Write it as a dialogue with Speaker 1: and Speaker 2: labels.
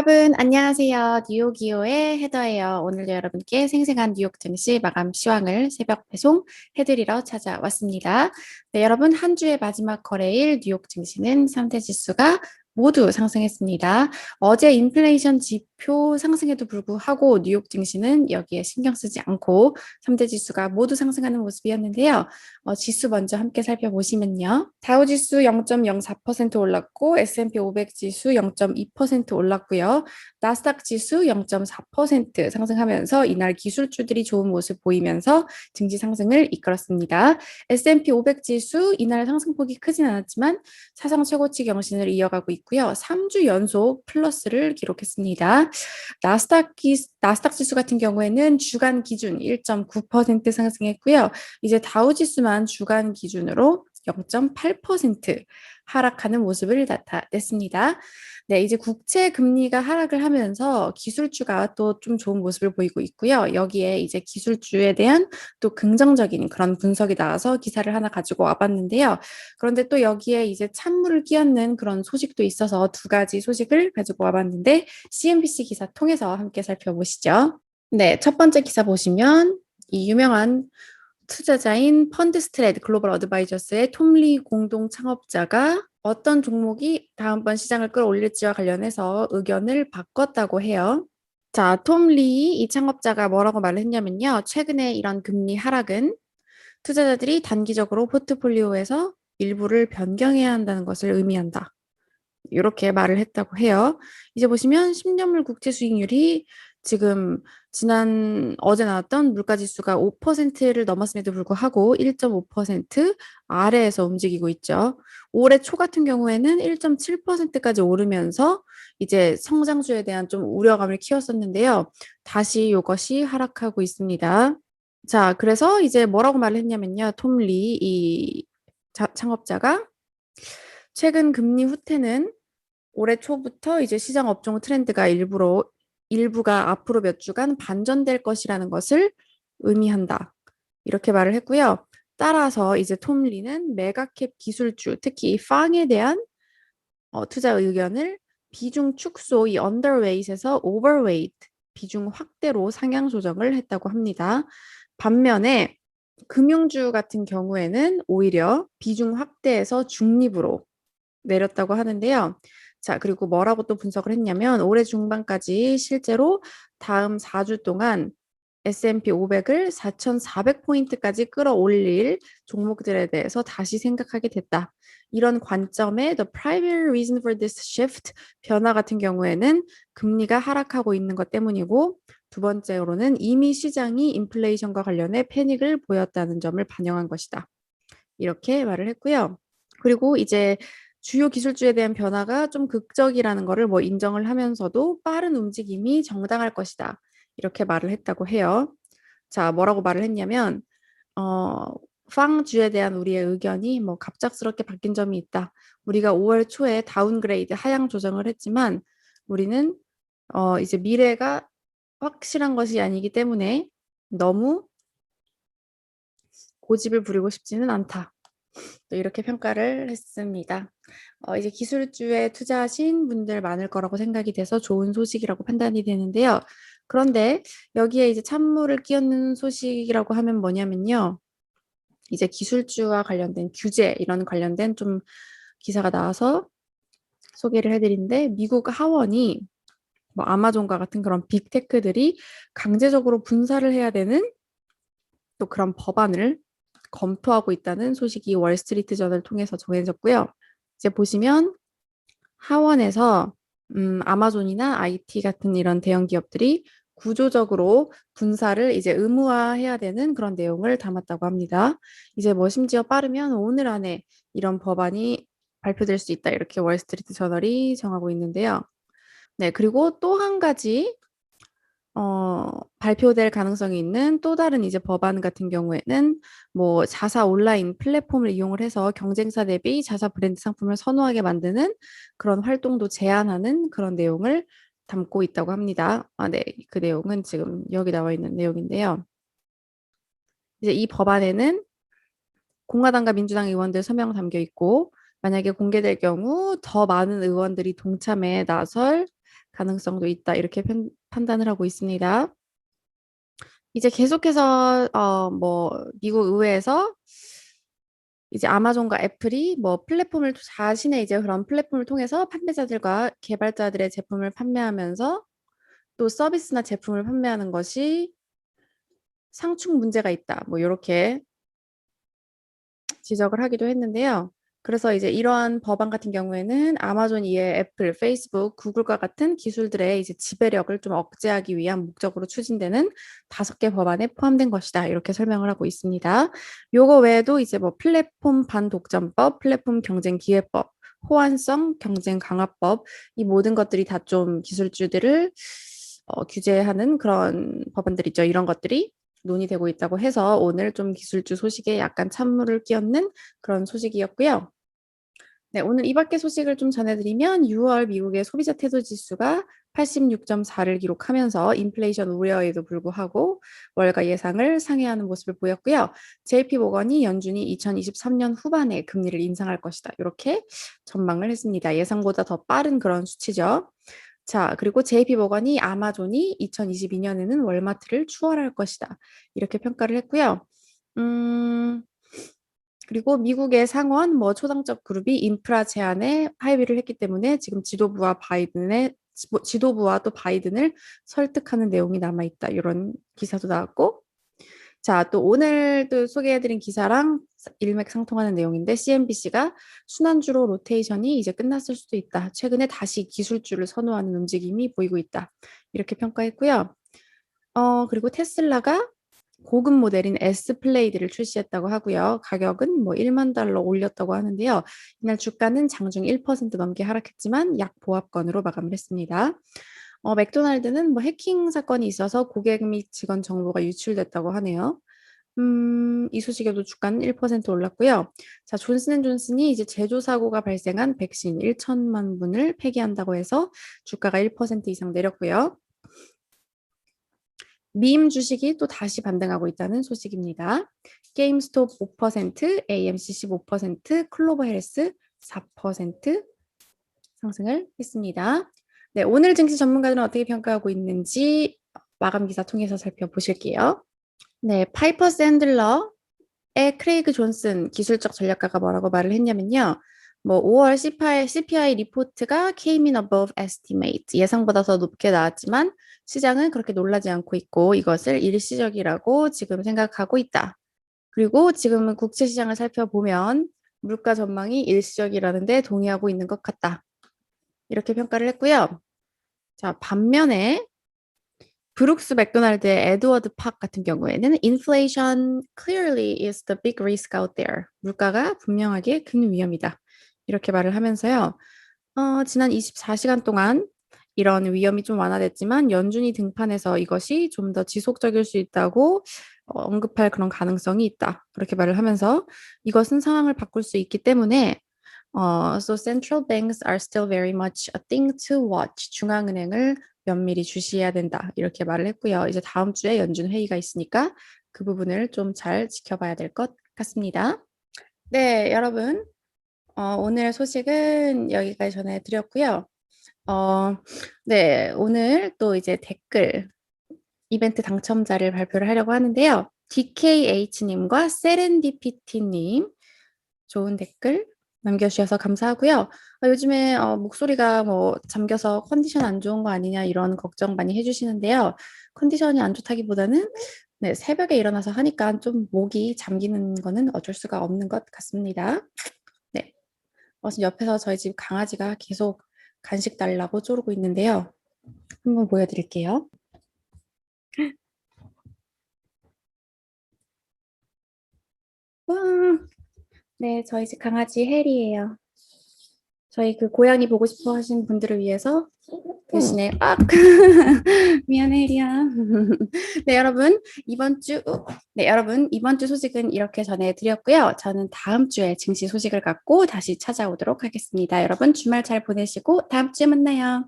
Speaker 1: 여러분, 안녕하세요. 뉴욕이오의 헤더예요. 오늘도 여러분께 생생한 뉴욕 증시 마감 시황을 새벽 배송해드리러 찾아왔습니다. 네, 여러분, 한 주의 마지막 거래일 뉴욕 증시는 3대 지수가 모두 상승했습니다. 어제 인플레이션 지표 상승에도 불구하고 뉴욕 증시는 여기에 신경 쓰지 않고 3대 지수가 모두 상승하는 모습이었는데요. 지수 먼저 함께 살펴보시면요. 다우지수 0.04% 올랐고 S&P 500 지수 0.2% 올랐고요. 나스닥 지수 0.4% 상승하면서 이날 기술주들이 좋은 모습 보이면서 증시 상승을 이끌었습니다. S&P 500 지수 이날 상승폭이 크진 않았지만 사상 최고치 경신을 이어가고 있고요. 3주 연속 플러스를 기록했습니다. 나스닥 지수 같은 경우에는 주간 기준 1.9% 상승했고요. 이제 다우지수만 주간 기준으로 0.8% 하락하는 모습을 나타냈습니다. 네, 이제 국채 금리가 하락을 하면서 기술주가 또 좀 좋은 모습을 보이고 있고요. 여기에 이제 기술주에 대한 또 긍정적인 그런 분석이 나와서 기사를 하나 가지고 와봤는데요. 그런데 또 여기에 이제 찬물을 끼얹는 그런 소식도 있어서 두 가지 소식을 가지고 와봤는데 CNBC 기사 통해서 함께 살펴보시죠. 네, 첫 번째 기사 보시면 이 유명한 투자자인 펀드스트레드 글로벌 어드바이저스의 톰리 공동 창업자가 어떤 종목이 다음번 시장을 끌어올릴지와 관련해서 의견을 바꿨다고 해요. 자, 톰리 이 창업자가 뭐라고 말을 했냐면요. 최근에 이런 금리 하락은 투자자들이 단기적으로 포트폴리오에서 일부를 변경해야 한다는 것을 의미한다. 이렇게 말을 했다고 해요. 이제 보시면 10년물 국채 수익률이 지금 어제 나왔던 물가지수가 5%를 넘었음에도 불구하고 1.5% 아래에서 움직이고 있죠. 올해 초 같은 경우에는 1.7%까지 오르면서 이제 성장주에 대한 좀 우려감을 키웠었는데요. 다시 이것이 하락하고 있습니다. 자, 그래서 이제 뭐라고 말을 했냐면요. 톰리 이 창업자가 최근 금리 후퇴는 올해 초부터 이제 시장 업종 트렌드가 일부가 앞으로 몇 주간 반전될 것이라는 것을 의미한다. 이렇게 말을 했고요. 따라서 이제 톰리는 메가캡 기술주, 특히 이 팡에 대한 투자 의견을 비중 축소, 이 언더웨이트에서 오버웨이트, 비중 확대로 상향 조정을 했다고 합니다. 반면에 금융주 같은 경우에는 오히려 비중 확대에서 중립으로 내렸다고 하는데요. 자, 그리고 뭐라고 또 분석을 했냐면 올해 중반까지 실제로 다음 4주 동안 S&P 500을 4,400포인트까지 끌어올릴 종목들에 대해서 다시 생각하게 됐다. 이런 관점의 The primary reason for this shift 변화 같은 경우에는 금리가 하락하고 있는 것 때문이고 두 번째로는 이미 시장이 인플레이션과 관련해 패닉을 보였다는 점을 반영한 것이다. 이렇게 말을 했고요. 그리고 이제 주요 기술주에 대한 변화가 좀 극적이라는 거를 뭐 인정을 하면서도 빠른 움직임이 정당할 것이다. 이렇게 말을 했다고 해요. 자, 뭐라고 말을 했냐면 팡주에 대한 우리의 의견이 뭐 갑작스럽게 바뀐 점이 있다. 우리가 5월 초에 다운그레이드 하향 조정을 했지만 우리는 이제 미래가 확실한 것이 아니기 때문에 너무 고집을 부리고 싶지는 않다. 또 이렇게 평가를 했습니다. 이제 기술주에 투자하신 분들 많을 거라고 생각이 돼서 좋은 소식이라고 판단이 되는데요. 그런데 여기에 이제 찬물을 끼얹는 소식이라고 하면 뭐냐면요. 이제 기술주와 관련된 규제 이런 관련된 좀 기사가 나와서 소개를 해드리는데 미국 하원이 뭐 아마존과 같은 그런 빅테크들이 강제적으로 분사를 해야 되는 또 그런 법안을 검토하고 있다는 소식이 월스트리트 저널을 통해서 전해졌고요. 이제 보시면 하원에서 아마존이나 IT 같은 이런 대형 기업들이 구조적으로 분사를 이제 의무화해야 되는 그런 내용을 담았다고 합니다. 이제 뭐 심지어 빠르면 오늘 안에 이런 법안이 발표될 수 있다. 이렇게 월스트리트 저널이 정하고 있는데요. 네, 그리고 또 한 가지 발표될 가능성이 있는 또 다른 이제 법안 같은 경우에는 뭐 자사 온라인 플랫폼을 이용을 해서 경쟁사 대비 자사 브랜드 상품을 선호하게 만드는 그런 활동도 제한하는 그런 내용을 담고 있다고 합니다. 네. 그 내용은 지금 여기 나와 있는 내용인데요. 이제 이 법안에는 공화당과 민주당 의원들 서명 담겨 있고 만약에 공개될 경우 더 많은 의원들이 동참에 나설 가능성도 있다. 이렇게 판단을 하고 있습니다. 이제 계속해서 뭐 미국 의회에서 이제 아마존과 애플이 뭐 플랫폼을 자신의 이제 그런 플랫폼을 통해서 판매자들과 개발자들의 제품을 판매하면서 또 서비스나 제품을 판매하는 것이 상충 문제가 있다. 뭐 이렇게 지적을 하기도 했는데요. 그래서 이제 이러한 법안 같은 경우에는 아마존 이외 애플, 페이스북, 구글과 같은 기술들의 이제 지배력을 좀 억제하기 위한 목적으로 추진되는 5개 법안에 포함된 것이다. 이렇게 설명을 하고 있습니다. 요거 외에도 이제 뭐 플랫폼 반독점법, 플랫폼 경쟁 기회법, 호환성 경쟁 강화법 이 모든 것들이 다 좀 기술주들을 규제하는 그런 법안들이죠. 이런 것들이 논의되고 있다고 해서 오늘 좀 기술주 소식에 약간 찬물을 끼얹는 그런 소식이었고요. 네, 오늘 이 밖의 소식을 좀 전해드리면 6월 미국의 소비자 태도 지수가 86.4를 기록하면서 인플레이션 우려에도 불구하고 월가 예상을 상회하는 모습을 보였고요. JP 모건이 연준이 2023년 후반에 금리를 인상할 것이다. 이렇게 전망을 했습니다. 예상보다 더 빠른 그런 수치죠. 자, 그리고 JP 모건이 아마존이 2022년에는 월마트를 추월할 것이다. 이렇게 평가를 했고요. 그리고 미국의 상원 뭐 초당적 그룹이 인프라 제한에 합의를 했기 때문에 지금 지도부와 또 바이든을 설득하는 내용이 남아 있다. 이런 기사도 나왔고, 자, 또 오늘 또 소개해드린 기사랑 일맥상통하는 내용인데 CNBC가 순환주로 로테이션이 이제 끝났을 수도 있다. 최근에 다시 기술주를 선호하는 움직임이 보이고 있다. 이렇게 평가했고요. 그리고 테슬라가 고급 모델인 S 플레이드를 출시했다고 하고요. 가격은 뭐 1만 달러 올렸다고 하는데요. 이날 주가는 장중 1% 넘게 하락했지만 약 보합권으로 마감을 했습니다. 맥도날드는 뭐 해킹 사건이 있어서 고객 및 직원 정보가 유출됐다고 하네요. 이 소식에도 주가는 1% 올랐고요. 자, 존슨앤존슨이 이제 제조 사고가 발생한 백신 1천만 분을 폐기한다고 해서 주가가 1% 이상 내렸고요. 밈 주식이 또 다시 반등하고 있다는 소식입니다. 게임스톱 5%, AMC 15%, 클로버 헬스 4% 상승을 했습니다. 네, 오늘 증시 전문가들은 어떻게 평가하고 있는지 마감 기사 통해서 살펴보실게요. 네, 파이퍼 샌들러의 크레이그 존슨 기술적 전략가가 뭐라고 말을 했냐면요. 뭐 5월 CPI 리포트가 came in above estimate 예상보다 더 높게 나왔지만 시장은 그렇게 놀라지 않고 있고 이것을 일시적이라고 지금 생각하고 있다. 그리고 지금은 국제 시장을 살펴보면 물가 전망이 일시적이라는 데 동의하고 있는 것 같다. 이렇게 평가를 했고요. 자, 반면에 브룩스 맥도날드의 에드워드 팍 같은 경우에는 inflation clearly is the big risk out there. 물가가 분명하게 큰 위험이다. 이렇게 말을 하면서요. 지난 24시간 동안 이런 위험이 좀 완화됐지만 연준이 등판해서 이것이 좀 더 지속적일 수 있다고 언급할 그런 가능성이 있다. 그렇게 말을 하면서 이것은 상황을 바꿀 수 있기 때문에 so central banks are still very much a thing to watch. 중앙은행을 면밀히 주시해야 된다. 이렇게 말을 했고요. 이제 다음 주에 연준 회의가 있으니까 그 부분을 좀 잘 지켜봐야 될 것 같습니다. 네, 여러분. 오늘 소식은 여기까지 전해드렸고요. 네, 오늘 또 이제 댓글 이벤트 당첨자를 발표를 하려고 하는데요. DKH님과 세렌디피티님 좋은 댓글 남겨주셔서 감사하고요. 요즘에 목소리가 뭐 잠겨서 컨디션 안 좋은 거 아니냐 이런 걱정 많이 해주시는데요. 컨디션이 안 좋다기보다는 네, 새벽에 일어나서 하니까 좀 목이 잠기는 거는 어쩔 수가 없는 것 같습니다. 네, 옆에서 저희 집 강아지가 계속 간식 달라고 쪼르고 있는데요. 한번 보여드릴게요. 와, 네, 저희 집 강아지 혜리예요. 저희 그 고양이 보고 싶어 하신 분들을 위해서 대신에 미안해 혜리야. 네, 여러분 이번 주 소식은 이렇게 전해드렸고요. 저는 다음 주에 증시 소식을 갖고 다시 찾아오도록 하겠습니다. 여러분 주말 잘 보내시고 다음 주에 만나요.